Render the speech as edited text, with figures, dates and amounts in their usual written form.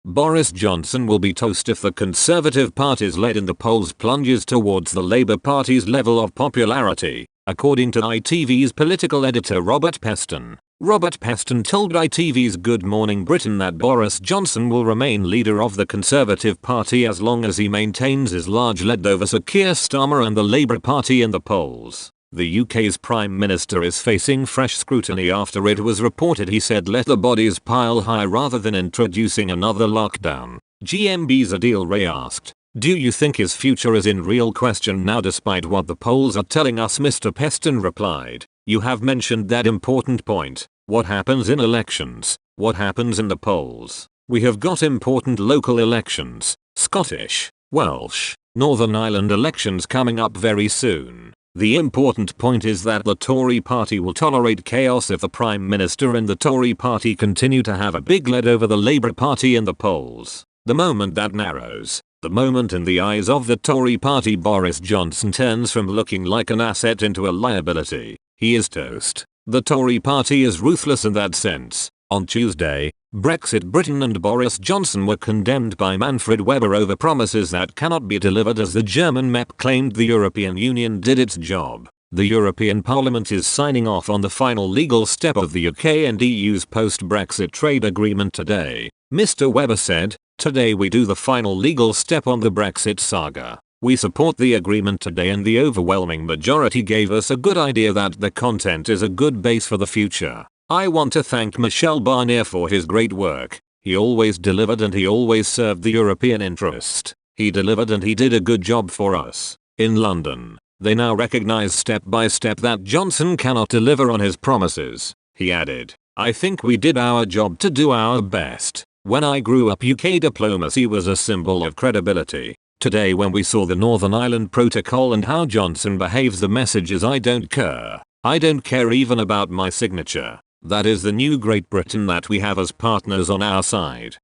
Boris Johnson will be toast if the Conservative Party's lead in the polls plunges towards the Labour Party's level of popularity, according to ITV's political editor Robert Peston. Robert Peston told ITV's Good Morning Britain that Boris Johnson will remain leader of the Conservative Party as long as he maintains his large lead over Sir Keir Starmer and the Labour Party in the polls. The UK's Prime Minister is facing fresh scrutiny after it was reported he said let the bodies pile high rather than introducing another lockdown. GMB's Adil Ray asked, "Do you think his future is in real question now despite what the polls are telling us?" Mr. Peston replied, "You have mentioned that important point. What happens in elections? What happens in the polls? We have got important local elections, Scottish, Welsh, Northern Ireland elections coming up very soon. The important point is that the Tory party will tolerate chaos if the Prime Minister and the Tory party continue to have a big lead over the Labour Party in the polls. The moment that narrows, the moment in the eyes of the Tory party Boris Johnson turns from looking like an asset into a liability, he is toast. The Tory party is ruthless in that sense." On Tuesday, Brexit Britain and Boris Johnson were condemned by Manfred Weber over promises that cannot be delivered as the German MEP claimed the European Union did its job. The European Parliament is signing off on the final legal step of the UK and EU's post-Brexit trade agreement today. Mr. Weber said, "Today we do the final legal step on the Brexit saga. We support the agreement today and the overwhelming majority gave us a good idea that the content is a good base for the future. I want to thank Michel Barnier for his great work. He always delivered and he always served the European interest. He delivered and he did a good job for us." In London, they now recognise step by step that Johnson cannot deliver on his promises. He added, "I think we did our job to do our best. When I grew up UK diplomacy was a symbol of credibility. Today when we saw the Northern Ireland Protocol and how Johnson behaves the message is I don't care. I don't care even about my signature. That is the new Great Britain that we have as partners on our side."